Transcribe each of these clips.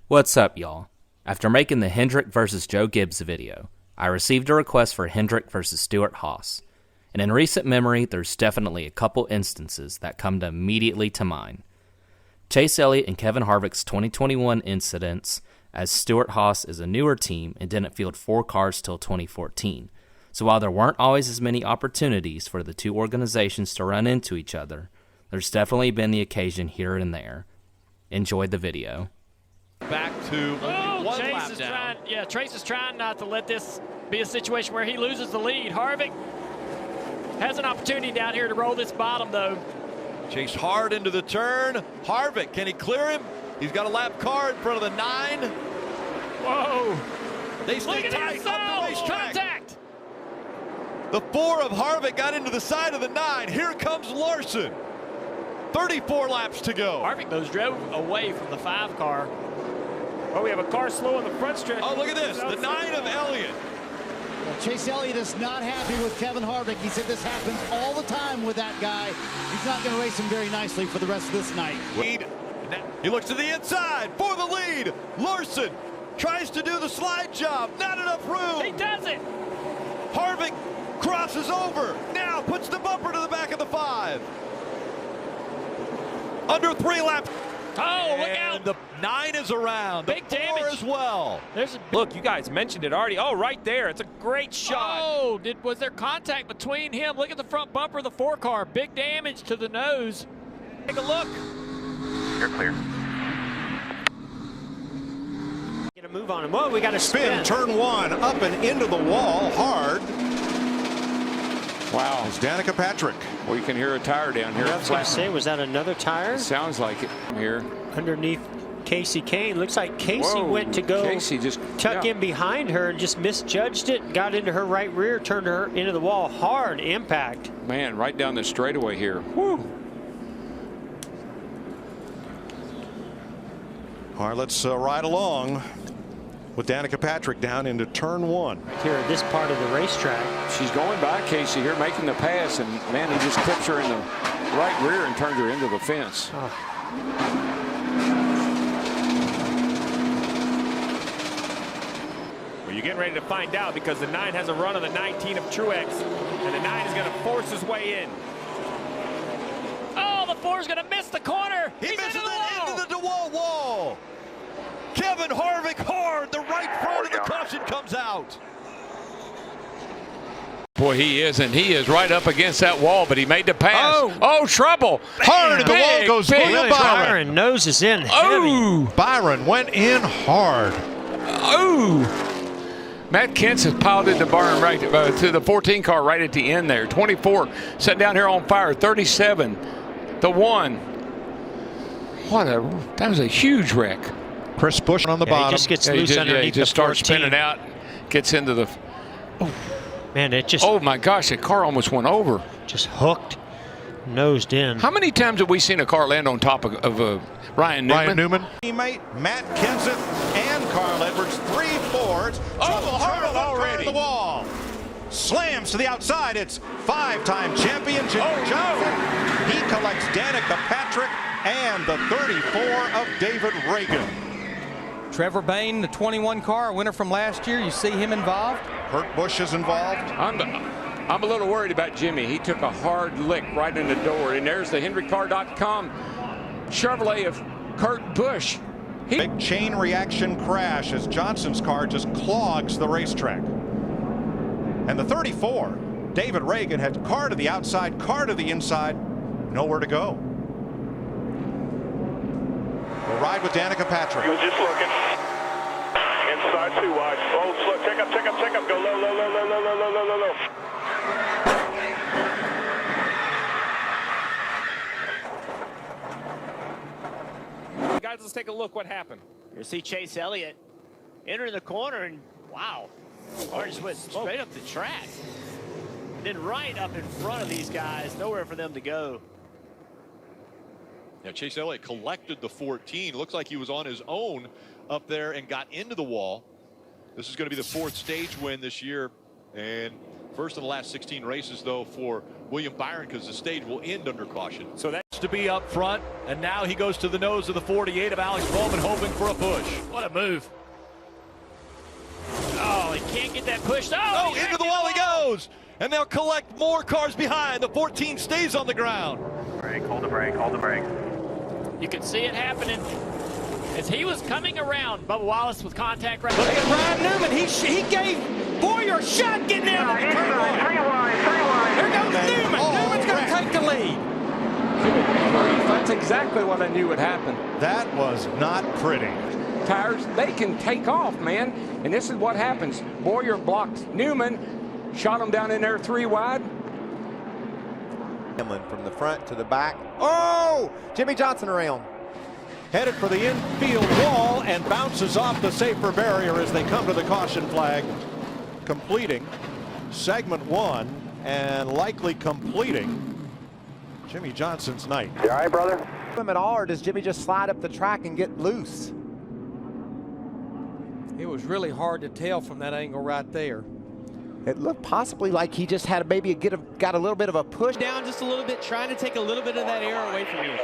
What's up, y'all? After making the Hendrick versus Joe Gibbs video, I received a request for Hendrick versus Stewart Haas. And in recent memory, there's definitely a couple instances that come immediately to mind. Chase Elliott and Kevin Harvick's 2021 incidents, as Stewart Haas is a newer team and didn't field 4 cars till 2014. So while there weren't always as many opportunities for the two organizations to run into each other, there's definitely been the occasion here and there. Enjoy the video. Back to one Chase lap is down. Chase is trying not to let this be a situation where he loses the lead. Harvick has an opportunity down here to roll this bottom, though. Chase hard into the turn. Harvick, can he clear him? He's got a lap car in front of the 9. Whoa. They stay Look at tight this. up the racetrack. Contact. The 4 of Harvick got into the side of the 9. Here comes Larson. 34 laps to go. Harvick, those drove away from the 5 car. Oh, we have a car slow on the front stretch. Oh, look at this. The 9 of Elliott. Well, Chase Elliott is not happy with Kevin Harvick. He said this happens all the time with that guy. He's not going to race him very nicely for the rest of this night. He looks to the inside for the lead. Larson tries to do the slide job. Not enough room. He does it. Harvick crosses over. Now puts the bumper to the back of the 5. Under 3 laps. Oh, look out. The 9 is around. Big the 4 damage. as well. Look, you guys mentioned it already. Oh, right there. It's a great shot. Oh, was there contact between him? Look at the front bumper of the 4 car. Big damage to the nose. Take a look. You're clear. Get a move on him. Whoa, we got a Spin, turn 1, up and into the wall, hard. Wow. It's Danica Patrick. Well, you can hear a tire down here. I was going to say, was that another tire? Sounds like it here. Underneath Casey Kane. Looks like Casey went to go Casey just tuck in behind her and just misjudged it. Got into her right rear, turned her into the wall. Hard impact. Man, right down the straightaway here. Woo. All right, let's ride along with Danica Patrick down into turn 1. Here at this part of the racetrack. She's going by Casey here, making the pass, and man, he just clips her in the right rear and turns her into the fence. Well, you're getting ready to find out because the 9 has a run on the 19 of Truex, and the 9 is going to force his way in. Oh, the 4 is going to miss the corner. He He's misses into the it wall. into the DeWalt wall. Kevin Harvick hard. The right front of the caution comes out. Boy, he is, and he is right up against that wall, but he made the pass. Oh, trouble. Hard, and the wall goes William Byron. Byron nose is in. Oh, Byron went in hard. oh. Matt Kent's has piled in the barn right to the 14 car right at the end there. 24 set down here on fire. 37, the 1. That was a huge wreck. Chris Busch on the bottom. He just gets loose underneath he just the 14. starts spinning out, gets into the. Man, it just. Oh my gosh, the car almost went over. Just hooked, nosed in. How many times have we seen a car land on top of Ryan Newman? Teammate Matt Kenseth and Carl Edwards, 3 Fords. Oh, Harvick already. The wall. Slams to the outside. It's 5-time champion Jimmy Johnson. He collects Danica Patrick and the 34 of David Reagan. Trevor Bayne, the 21 car, winner from last year. You see him involved? Kurt Busch is involved. I'm a little worried about Jimmy. He took a hard lick right in the door. And there's the HendrickCar.com Chevrolet of Kurt Busch. Big chain reaction crash as Johnson's car just clogs the racetrack. And the 34, David Reagan, had car to the outside, car to the inside, nowhere to go. We'll ride with Danica Patrick. He was just looking. Inside 2 wide. Oh, slow. Check up. Go low. Guys, let's take a look what happened. You see Chase Elliott entering the corner, and wow, car just went straight up the track. And then right up in front of these guys, nowhere for them to go. Yeah, Chase Elliott collected the 14. Looks like he was on his own up there and got into the wall. This is going to be the 4th stage win this year And first of the last 16 races, though, for William Byron, because the stage will end under caution. So that's to be up front, and now he goes to the nose of the 48 of Alex Bowman, hoping for a push. What a move. Oh, he can't get that push. Oh, into the wall he goes. And they'll collect more cars behind. The 14 stays on the ground. Brake, hold the brake, hold the brake. You can see it happening as he was coming around. Bubba Wallace with contact right Look at Ryan Newman. He gave Boyer a shot getting out of the turn one. Three wide. There goes Newman. Newman's going to take the lead. That's exactly what I knew would happen. That was not pretty. Tires, they can take off, man. And this is what happens. Boyer blocked Newman, shot him down in there 3 wide. From the front to the back. Oh! Jimmy Johnson around. Headed for the infield wall and bounces off the safer barrier as they come to the caution flag. Completing segment 1 and likely completing Jimmy Johnson's night. You all right, brother? Him at all, or does Jimmy just slide up the track and get loose? It was really hard to tell from that angle right there. It looked possibly like he just had maybe got a little bit of a push. Down just a little bit, trying to take a little bit of that air away from you.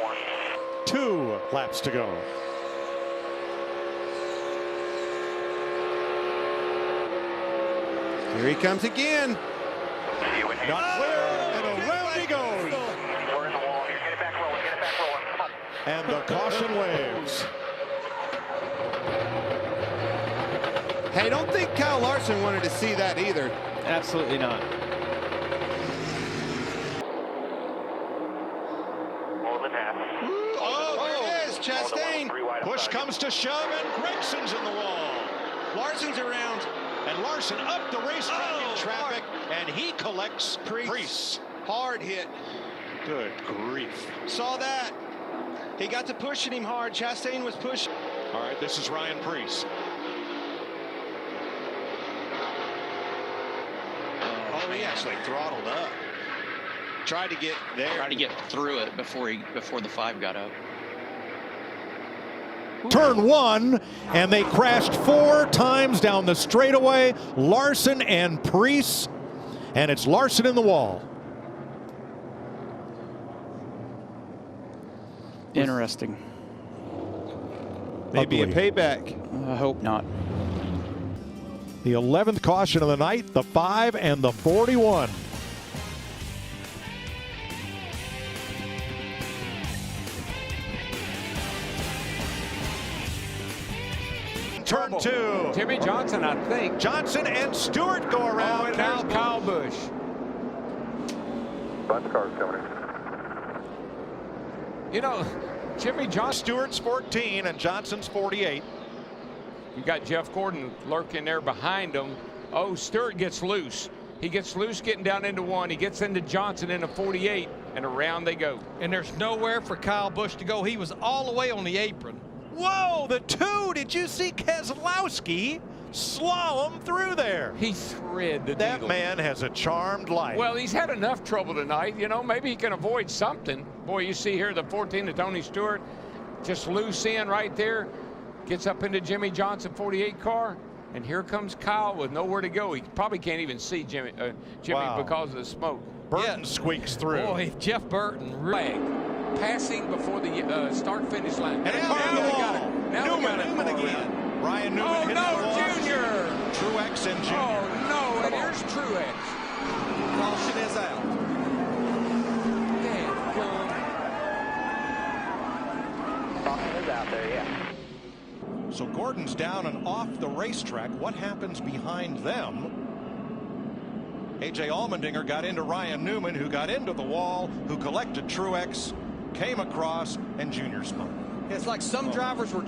2 laps to go. Here he comes again. Not clear, and around he goes. We're in the wall here. Get it back rolling. Get it back rolling. Come on. And the caution waves. Hey, don't think Kyle Larson wanted to see that either. Absolutely not. Hold it half. Oh, there it is, Chastain. Push comes to shove, and Gregson's in the wall. Larson's around, and Larson up the racetrack in traffic, and he collects Preece. Hard hit. Good grief. Saw that. He got to pushing him hard. Chastain was pushing. All right, this is Ryan Preece. Oh, he actually throttled up. Tried to get there. Tried to get through it before the 5 got up. Turn 1, and they crashed 4 times down the straightaway. Larson and Preece, and it's Larson in the wall. Interesting. Maybe a payback. I hope not. The 11th caution of the night, the 5 and the 41. Turn 2. Jimmy Johnson, I think. Johnson and Stewart go around. And now Kyle Busch. Bunch of cars coming in. You know, Jimmy Johnson. Stewart's 14 and Johnson's 48. You got Jeff Gordon lurking there behind him. Oh, Stewart gets loose. He gets loose getting down into 1. He gets into Johnson into 48, and around they go. And there's nowhere for Kyle Busch to go. He was all the way on the apron. Whoa, the 2. Did you see Keselowski slalom through there? He thread the That needle. man has a charmed life. Well, he's had enough trouble tonight. You know, maybe he can avoid something. Boy, you see here the 14 of Tony Stewart just loose in right there. Gets up into Jimmy Johnson 48 car, and here comes Kyle with nowhere to go. He probably can't even see Jimmy Wow. because of the smoke. Burton squeaks through. Boy, Jeff Burton. Flag passing before the start-finish line. And now we got it. Now we got it. Newman again. Ryan Newman Oh, hit no, the wall. Junior. Truex and Junior. Oh, no, and here's Truex. Caution is out. Caution is out there, yeah. So Gordon's down and off the racetrack. What happens behind them? A.J. Allmendinger got into Ryan Newman, who got into the wall, who collected Truex, came across, and Junior spun. It's like some drivers were